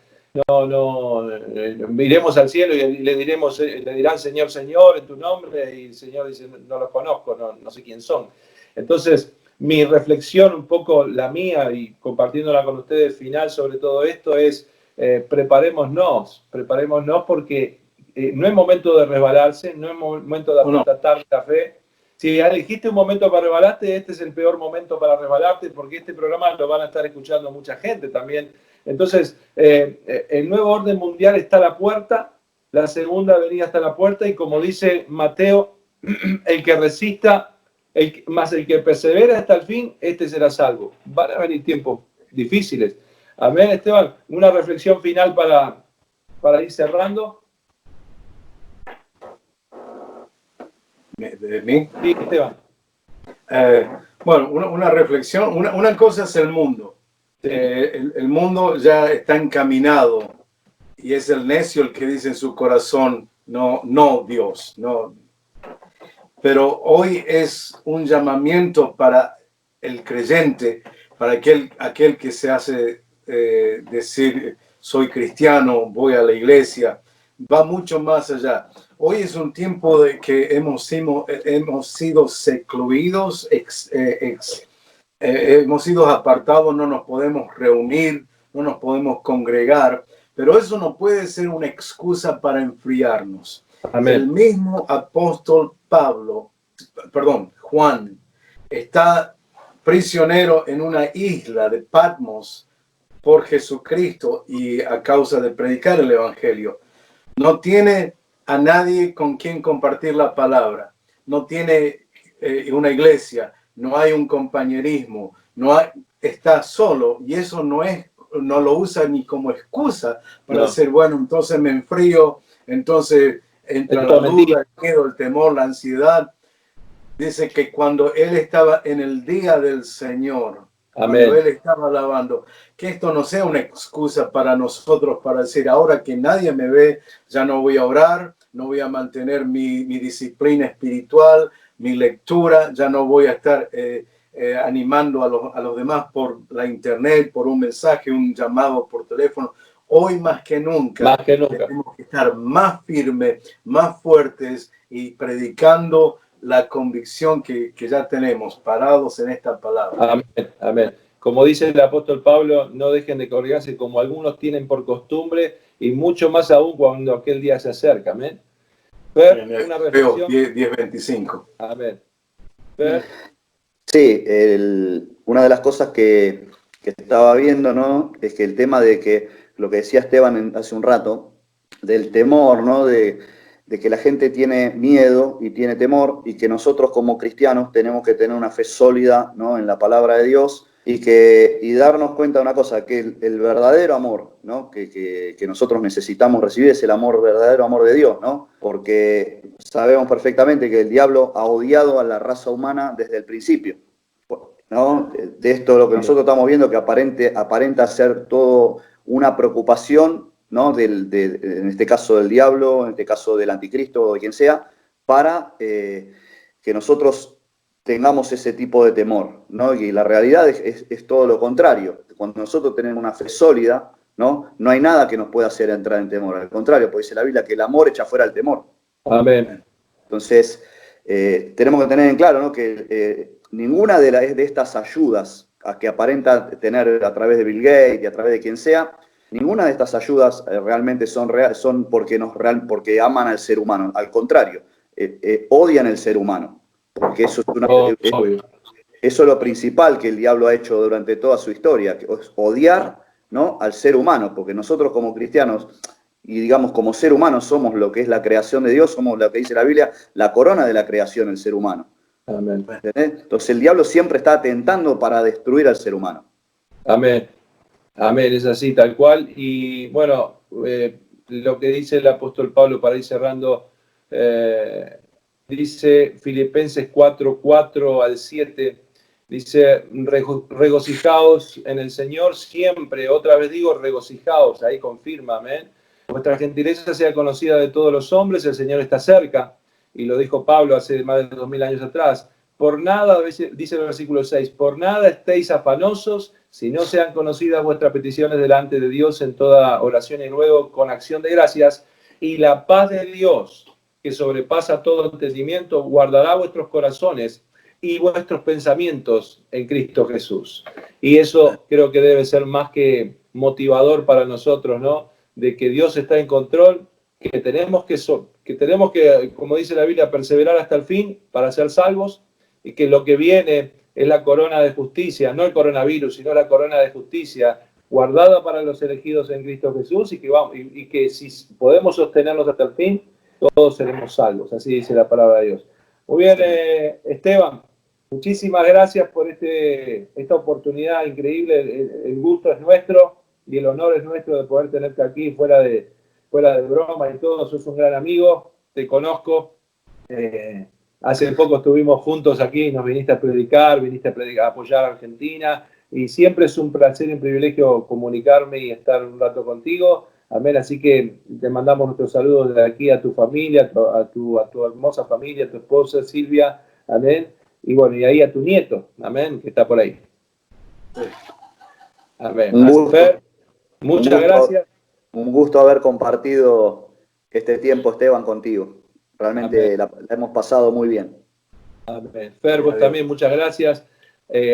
A: iremos al cielo y le dirán Señor, Señor, en tu nombre, y el Señor dice, no los conozco, no sé quién son. Entonces, mi reflexión, un poco la mía, y compartiéndola con ustedes final sobre todo esto, es preparémonos, porque no es momento de resbalarse, no es momento de apostatar la fe. Si elegiste un momento para resbalarte, este es el peor momento para resbalarte, porque este programa lo van a estar escuchando mucha gente también. Entonces, el nuevo orden mundial está a la puerta, la segunda venida está a la puerta, y como dice Mateo, el que resista, más el que persevera hasta el fin, este será salvo. Van a venir tiempos difíciles. Amén, Esteban. Una reflexión final para ir cerrando.
C: ¿De mí?
A: Sí, Esteban.
C: Bueno, una reflexión. Una cosa es el mundo.
A: Sí.
C: El mundo ya está encaminado y es el necio el que dice en su corazón, no Dios, no. Pero hoy es un llamamiento para el creyente, para aquel que se hace decir, soy cristiano, voy a la iglesia, va mucho más allá. Hoy es un tiempo de que hemos sido secluidos, hemos sido apartados, no nos podemos reunir, no nos podemos congregar, pero eso no puede ser una excusa para enfriarnos.
A: Amén.
C: El mismo apóstol Juan, está prisionero en una isla de Patmos por Jesucristo y a causa de predicar el evangelio. No tiene a nadie con quien compartir la palabra, no tiene una iglesia, no hay un compañerismo, está solo, y eso no lo usa ni como excusa para decir, bueno, entonces me enfrío, entonces entra la duda, el miedo, el temor, la ansiedad. Dice que cuando él estaba en el día del Señor,
A: Amén,
C: cuando él estaba alabando, que esto no sea una excusa para nosotros para decir, ahora que nadie me ve, ya no voy a orar, no voy a mantener mi disciplina espiritual, mi lectura, ya no voy a estar animando a los demás por la internet, por un mensaje, un llamado por teléfono. Hoy más que nunca tenemos que estar más firmes, más fuertes y predicando la convicción que ya tenemos, parados en esta palabra.
A: Amén, amén. Como dice el apóstol Pablo, no dejen de congregarse como algunos tienen por costumbre, y mucho más aún cuando aquel día se acerca. Amén.
C: Una reflexión. 10:25.
A: Amén.
B: Sí, una de las cosas que estaba viendo, ¿no?, es que el tema de que, lo que decía Esteban hace un rato, del temor, ¿no?, de que la gente tiene miedo y tiene temor, y que nosotros como cristianos tenemos que tener una fe sólida, ¿no?, en la palabra de Dios, y darnos cuenta de una cosa, que el verdadero amor, ¿no?, que nosotros necesitamos recibir es el verdadero amor de Dios, ¿no? Porque sabemos perfectamente que el diablo ha odiado a la raza humana desde el principio, ¿no? De esto lo que nosotros estamos viendo, que aparenta ser todo una preocupación, ¿no?, en este caso del diablo, en este caso del anticristo o de quien sea, para que nosotros tengamos ese tipo de temor, ¿no? Y la realidad es todo lo contrario. Cuando nosotros tenemos una fe sólida, ¿no?, no hay nada que nos pueda hacer entrar en temor. Al contrario, porque dice la Biblia que el amor echa fuera el temor.
A: Amén.
B: Entonces, tenemos que tener en claro, ¿no?, que ninguna de estas ayudas que aparenta tener a través de Bill Gates y a través de quien sea, ninguna de estas ayudas realmente son porque aman al ser humano. Al contrario, odian al ser humano. Porque eso es lo principal que el diablo ha hecho durante toda su historia, que es odiar, ¿no?, al ser humano. Porque nosotros como cristianos, y digamos como ser humano, somos lo que es la creación de Dios, somos lo que dice la Biblia, la corona de la creación, el ser humano.
A: Amén.
B: Entonces el diablo siempre está atentando para destruir al ser humano.
A: Amén. Amén, es así, tal cual. Y bueno, lo que dice el apóstol Pablo para ir cerrando, dice Filipenses 4:4 al 7, dice, regocijaos en el Señor siempre. Otra vez digo, regocijaos, ahí confirma, amén. Vuestra gentileza sea conocida de todos los hombres, el Señor está cerca. Y lo dijo Pablo hace más de 2000 años atrás. Por nada, dice el versículo 6, por nada estéis afanosos, si no sean conocidas vuestras peticiones delante de Dios en toda oración y ruego con acción de gracias, y la paz de Dios, que sobrepasa todo entendimiento, guardará vuestros corazones y vuestros pensamientos en Cristo Jesús. Y eso creo que debe ser más que motivador para nosotros, ¿no?, de que Dios está en control, que tenemos que que tenemos que, como dice la Biblia, perseverar hasta el fin para ser salvos, y que lo que viene es la corona de justicia, no el coronavirus, sino la corona de justicia guardada para los elegidos en Cristo Jesús, y que si podemos sostenerlos hasta el fin, todos seremos salvos. Así dice la palabra de Dios. Muy bien, Esteban, muchísimas gracias por esta oportunidad increíble. El gusto es nuestro y el honor es nuestro de poder tenerte aquí fuera de broma y todo. Sos un gran amigo, te conozco. Hace poco estuvimos juntos aquí, nos viniste a predicar, a apoyar a Argentina, y siempre es un placer y un privilegio comunicarme y estar un rato contigo. Amén. Así que te mandamos nuestros saludos de aquí a tu familia, a tu hermosa familia, a tu esposa Silvia. Amén. Y bueno, y ahí a tu nieto. Amén, que está por ahí. Amén. Fer, muchas gracias.
B: Un gusto haber compartido este tiempo, Esteban, contigo. Realmente la hemos pasado muy bien.
A: Amén. Fer, vos también, muchas gracias.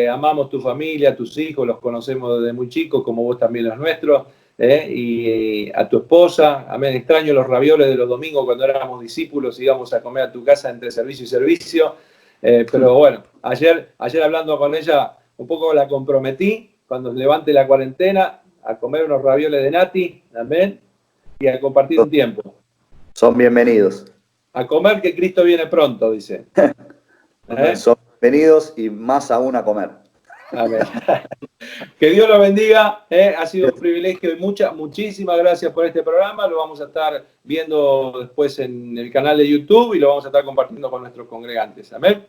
A: Amamos tu familia, tus hijos, los conocemos desde muy chicos, como vos también los nuestros. Y a tu esposa, amén. Extraño los ravioles de los domingos cuando éramos discípulos, íbamos a comer a tu casa entre servicio y servicio. Pero bueno, ayer hablando con ella, un poco la comprometí, cuando levante la cuarentena, a comer unos ravioles de Nati, amén, y a compartir un tiempo.
B: Son bienvenidos.
A: A comer, que Cristo viene pronto, dice.
B: Son bienvenidos y más aún a comer.
A: Amén. Que Dios lo bendiga. Ha sido un privilegio y muchísimas gracias por este programa. Lo vamos a estar viendo después en el canal de YouTube y lo vamos a estar compartiendo con nuestros congregantes. Amén.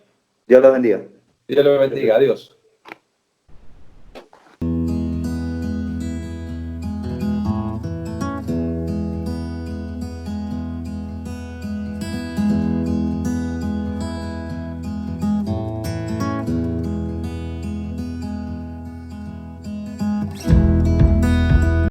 B: Dios lo bendiga.
A: Dios lo bendiga. Adiós.